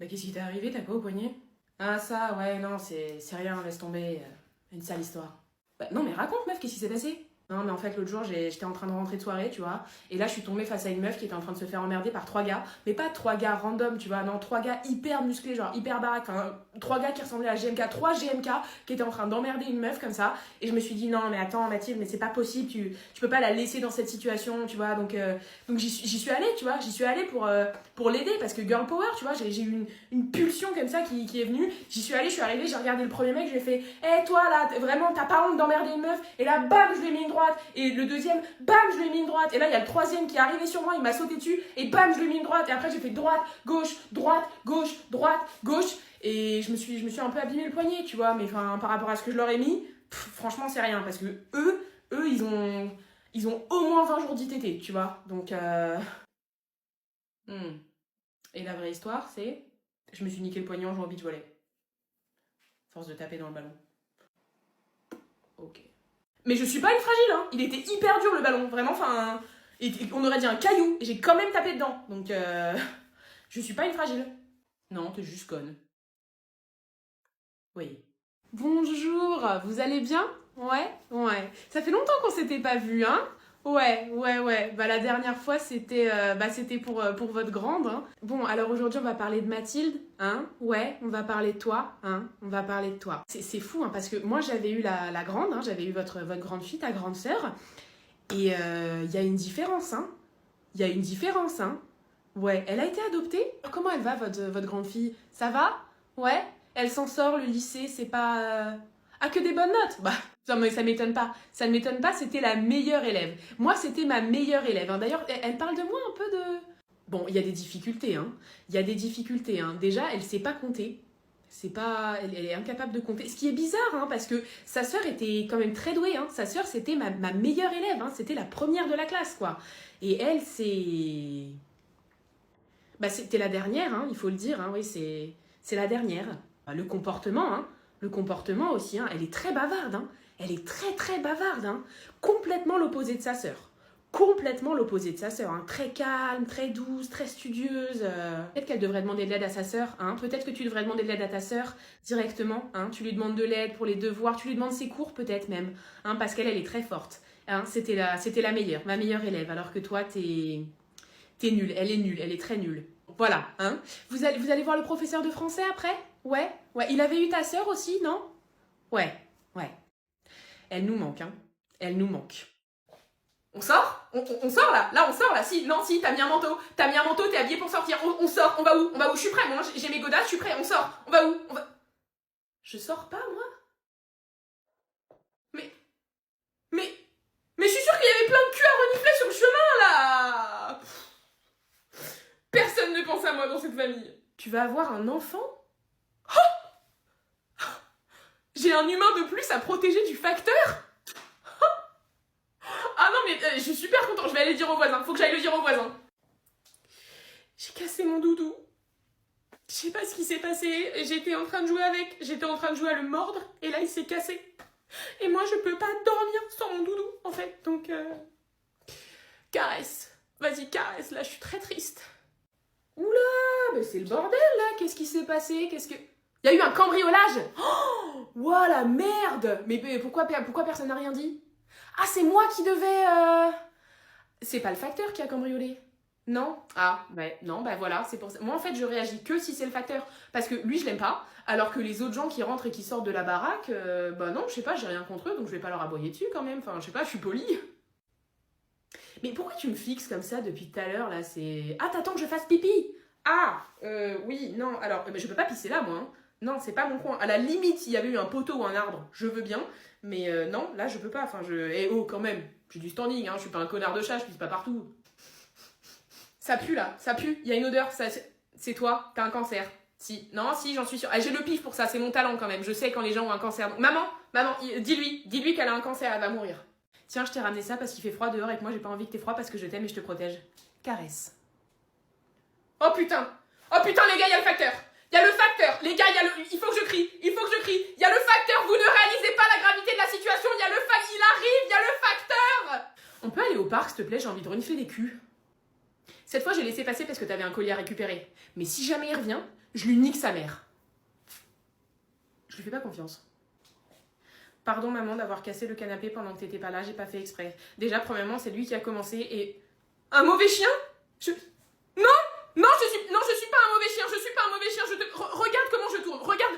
Bah qu'est-ce qui t'est arrivé? T'as quoi au poignet? Ah ça, ouais, non, c'est rien, laisse tomber. Une sale histoire. Bah non mais raconte meuf, qu'est-ce qui s'est passé? Non mais en fait l'autre jour j'étais en train de rentrer de soirée, tu vois, et là je suis tombée face à une meuf qui était en train de se faire emmerder par trois gars, mais pas trois gars random, tu vois, non, trois gars hyper musclés, genre hyper baraques, hein, trois gars qui ressemblaient à GMK, trois GMK qui étaient en train d'emmerder une meuf comme ça, et je me suis dit non mais attends Mathilde, mais c'est pas possible, tu peux pas la laisser dans cette situation, tu vois, donc j'y suis allée, tu vois, j'y suis allée pour l'aider, parce que girl power, tu vois, j'ai eu une pulsion comme ça qui est venue, j'y suis allée, je suis arrivée, j'ai regardé le premier mec, je lui ai fait, hé toi là, vraiment t'as pas honte d'emmerder une meuf, et là bam, je lui ai mis une droite, et le deuxième, bam, je lui ai mis une droite, et là il y a le troisième qui est arrivé sur moi, il m'a sauté dessus, et bam, je lui ai mis une droite, et après j'ai fait droite, gauche, gauche, et je me suis un peu abîmé le poignet, tu vois, mais enfin par rapport à ce que je leur ai mis, franchement c'est rien, parce que eux ils ont au moins 20 jours d'ITT, tu vois, donc hmm. Et la vraie histoire c'est, je me suis niqué le poignet en jouant au beach volley, force de taper dans le ballon. Ok. Mais je suis pas une fragile, hein. Il était hyper dur le ballon, vraiment, enfin. On aurait dit un caillou, et j'ai quand même tapé dedans. Donc, je suis pas une fragile. Non, t'es juste conne. Oui. Bonjour, vous allez bien? Ouais, ouais. Ça fait longtemps qu'on s'était pas vu, hein? Ouais. Bah la dernière fois c'était pour votre grande, hein. Bon, alors aujourd'hui on va parler de Mathilde, hein? Ouais, on va parler de toi, hein? On va parler de toi. C'est fou, hein, parce que moi j'avais eu la grande, hein, j'avais eu votre grande fille, ta grande sœur, et il y a une différence, hein? Il y a une différence, hein? Ouais, elle a été adoptée? Comment elle va, votre grande fille? Ça va? Ouais? Elle s'en sort, le lycée, c'est pas... Ah, que des bonnes notes? Bah, non, mais ça m'étonne pas. Ça ne m'étonne pas, c'était la meilleure élève. Moi, c'était ma meilleure élève, hein. D'ailleurs, elle parle de moi un peu de... Bon, il y a des difficultés, hein. Il y a des difficultés, hein. Déjà, elle sait pas compter. C'est pas... Elle est incapable de compter. Ce qui est bizarre, hein, parce que sa sœur était quand même très douée, hein. Sa sœur, c'était ma meilleure élève, hein. C'était la première de la classe, quoi. Et elle, c'est... Bah, c'était la dernière, hein, il faut le dire, hein, oui, c'est la dernière. Le comportement aussi, hein, elle est très bavarde, hein, elle est très bavarde, hein, complètement l'opposé de sa sœur. Complètement l'opposé de sa sœur, hein, très calme, très douce, très studieuse. Peut-être qu'elle devrait demander de l'aide à sa sœur, hein, peut-être que tu devrais demander de l'aide à ta sœur directement, hein, tu lui demandes de l'aide pour les devoirs, tu lui demandes ses cours peut-être même, hein, parce qu'elle, elle est très forte. Hein, c'était la meilleure, ma meilleure élève, alors que toi, t'es nulle, elle est très nulle. Voilà, hein. Vous allez voir le professeur de français après? Ouais. Il avait eu ta sœur aussi, non? Ouais. Elle nous manque, hein. Elle nous manque. On sort? On sort là? Là, on sort là? Si, non, si, t'as mis un manteau. T'es habillé pour sortir. On sort, on va où? Je suis prêt, moi, j'ai mes godasses, je suis prêt, on sort. On va où? Je sors pas, moi? Mais, mais, mais je suis sûre qu'il y avait plein de cul à renifler sur le chemin là! Personne ne pense à moi dans cette famille. Tu vas avoir un enfant? J'ai un humain de plus à protéger du facteur? Ah non mais je suis super content, je vais aller le dire au voisin, faut que j'aille le dire au voisin. J'ai cassé mon doudou. Je sais pas ce qui s'est passé, j'étais en train de jouer à le mordre, et là il s'est cassé. Et moi je peux pas dormir sans mon doudou en fait, donc caresse. Vas-y caresse, là je suis très triste. Oula, mais c'est le bordel là, qu'est-ce qui s'est passé? Il y a eu un cambriolage! Oh, ouah la merde! Mais pourquoi personne n'a rien dit? Ah, c'est moi qui devais... C'est pas le facteur qui a cambriolé? Non? Ah, ouais, non, bah voilà, c'est pour ça. Moi, en fait, je réagis que si c'est le facteur. Parce que lui, je l'aime pas. Alors que les autres gens qui rentrent et qui sortent de la baraque, bah non, je sais pas, j'ai rien contre eux, donc je vais pas leur aboyer dessus quand même. Enfin, je sais pas, je suis polie. Mais pourquoi tu me fixes comme ça depuis tout à l'heure, là? C'est... Ah, t'attends que je fasse pipi? Ah, oui, non, alors, je peux pas pisser là, moi, hein. Non, c'est pas mon coin. À la limite, s'il y avait eu un poteau ou un arbre, je veux bien. Mais non, là, je peux pas. Enfin, Eh oh, quand même. J'ai du standing, hein. Je suis pas un connard de chat, je pisse pas partout. Ça pue, là. Ça pue. Il y a une odeur. C'est toi. T'as un cancer. Si. Non, si, j'en suis sûre. Ah, j'ai le pif pour ça. C'est mon talent, quand même. Je sais quand les gens ont un cancer. Donc, maman, dis-lui qu'elle a un cancer. Elle va mourir. Tiens, je t'ai ramené ça parce qu'il fait froid dehors et que moi, j'ai pas envie que t'aies froid parce que je t'aime et je te protège. Caresse. Oh, putain, les gars, il y a le facteur. Il y a le facteur, les gars, il faut que je crie, il y a le facteur, vous ne réalisez pas la gravité de la situation, il arrive, il y a le facteur. On peut aller au parc, s'il te plaît, j'ai envie de renifler des culs. Cette fois, j'ai laissé passer parce que t'avais un collier à récupérer. Mais si jamais il revient, je lui nique sa mère. Je lui fais pas confiance. Pardon maman d'avoir cassé le canapé pendant que t'étais pas là, j'ai pas fait exprès. Déjà, premièrement, c'est lui qui a commencé et... Un mauvais chien? Non, je suis pas un mauvais chien, je suis pas un mauvais chien, regarde comment je tourne, regarde.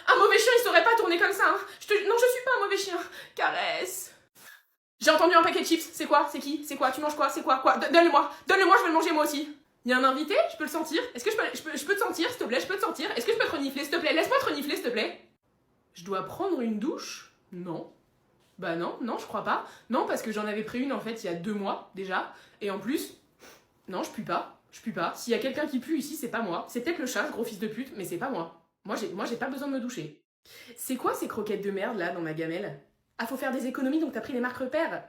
Un mauvais chien, il saurait pas tourner comme ça, hein. Non, je suis pas un mauvais chien. Caresse. J'ai entendu un paquet de chips, c'est quoi? C'est qui? C'est quoi? Tu manges quoi? C'est quoi? Donne-le-moi, je vais le manger moi aussi. Il y a un invité? Je peux le sentir? Est-ce que je peux te sentir, s'il te plaît? Je peux te sentir? Est-ce que je peux te renifler, s'il te plaît? Laisse-moi te renifler, s'il te plaît. Je dois prendre une douche? Non. Bah non, je crois pas. Non, parce que j'en avais pris une en fait il y a 2 mois déjà. Et en plus, non, je pue pas. S'il y a quelqu'un qui pue ici, c'est pas moi. C'est peut-être le chat, ce gros fils de pute, mais c'est pas moi. Moi, j'ai pas besoin de me doucher. C'est quoi ces croquettes de merde là dans ma gamelle? Ah, faut faire des économies donc t'as pris les marques repères?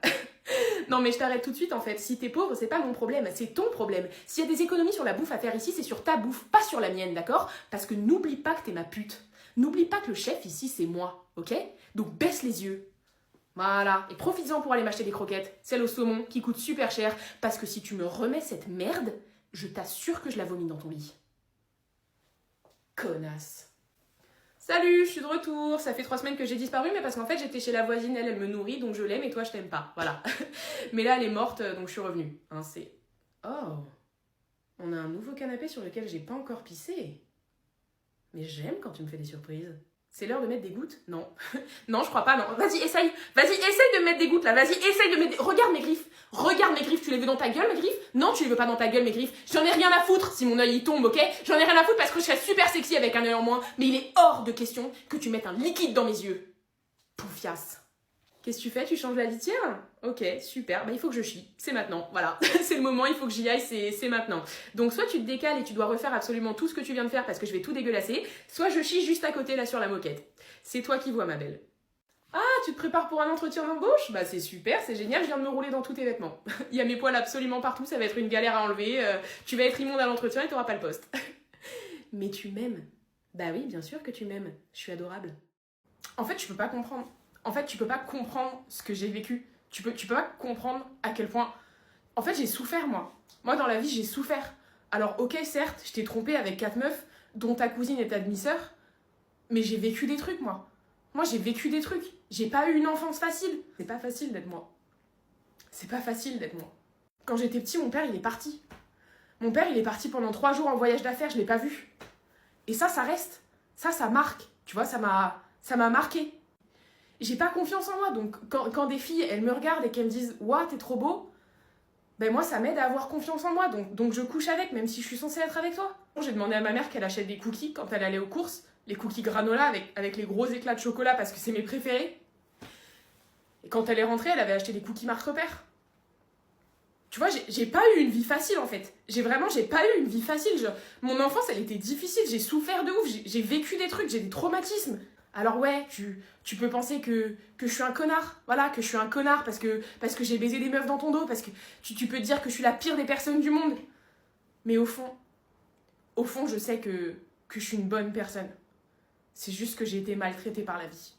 Non mais je t'arrête tout de suite en fait. Si t'es pauvre, c'est pas mon problème, c'est ton problème. S'il y a des économies sur la bouffe à faire ici, c'est sur ta bouffe, pas sur la mienne, d'accord? Parce que n'oublie pas que t'es ma pute. N'oublie pas que le chef ici, c'est moi, ok? Donc baisse les yeux. Voilà, et profites-en pour aller m'acheter des croquettes, celles au saumon qui coûtent super cher, parce que si tu me remets cette merde, je t'assure que je la vomis dans ton lit. Connasse. Salut, je suis de retour, ça fait 3 semaines que j'ai disparu, mais parce qu'en fait j'étais chez la voisine, elle me nourrit, donc je l'aime et toi je t'aime pas, voilà. Mais là elle est morte, donc je suis revenue. Hein, c'est... Oh, on a un nouveau canapé sur lequel j'ai pas encore pissé. Mais j'aime quand tu me fais des surprises. C'est l'heure de mettre des gouttes? Non. Non, je crois pas, non. Vas-y, essaye de me mettre des gouttes, là. Vas-y, essaye de mettre... Regarde mes griffes. Tu les veux dans ta gueule, mes griffes? Non, tu les veux pas dans ta gueule, mes griffes. J'en ai rien à foutre si mon œil, il tombe, ok? J'en ai rien à foutre parce que je serais super sexy avec un œil en moins. Mais il est hors de question que tu mettes un liquide dans mes yeux. Poufiasse. Qu'est-ce que tu fais? Tu changes la litière? Ok, super. Bah, il faut que je chie. C'est maintenant. Voilà. C'est le moment, il faut que j'y aille, c'est maintenant. Donc, soit tu te décales et tu dois refaire absolument tout ce que tu viens de faire parce que je vais tout dégueulasser, soit je chie juste à côté, là, sur la moquette. C'est toi qui vois, ma belle. Ah, tu te prépares pour un entretien d'embauche? Bah, c'est super, c'est génial, je viens de me rouler dans tous tes vêtements. Il y a mes poils absolument partout, ça va être une galère à enlever. Tu vas être immonde à l'entretien et t'auras pas le poste. Mais tu m'aimes? Bah oui, bien sûr que tu m'aimes. Je suis adorable. En fait, tu peux pas comprendre. Tu peux pas comprendre ce que j'ai vécu. Tu peux pas comprendre à quel point... En fait, j'ai souffert, moi. Moi, dans la vie, j'ai souffert. Alors, ok, certes, je t'ai trompé avec 4 meufs, dont ta cousine et ta demi-sœur, mais j'ai vécu des trucs, moi. Moi, j'ai vécu des trucs. J'ai pas eu une enfance facile. C'est pas facile d'être moi. Quand j'étais petit, mon père, il est parti. Mon père, il est parti pendant 3 jours en voyage d'affaires, je l'ai pas vu. Et ça reste. Ça marque. Tu vois, ça m'a marqué. J'ai pas confiance en moi, donc quand des filles, elles me regardent et qu'elles me disent « Ouah, t'es trop beau », ben moi, ça m'aide à avoir confiance en moi, donc je couche avec, même si je suis censée être avec toi. J'ai demandé à ma mère qu'elle achète des cookies quand elle allait aux courses, les cookies granola avec les gros éclats de chocolat parce que c'est mes préférés. Et quand elle est rentrée, elle avait acheté des cookies marque repère. Tu vois, j'ai pas eu une vie facile, en fait. J'ai pas eu une vie facile. Mon enfance, elle était difficile, j'ai souffert de ouf, j'ai vécu des trucs, j'ai des traumatismes. Alors ouais, tu peux penser que je suis un connard, voilà, que je suis un connard parce que j'ai baisé des meufs dans ton dos, parce que tu peux te dire que je suis la pire des personnes du monde. Mais au fond, je sais que je suis une bonne personne. C'est juste que j'ai été maltraitée par la vie.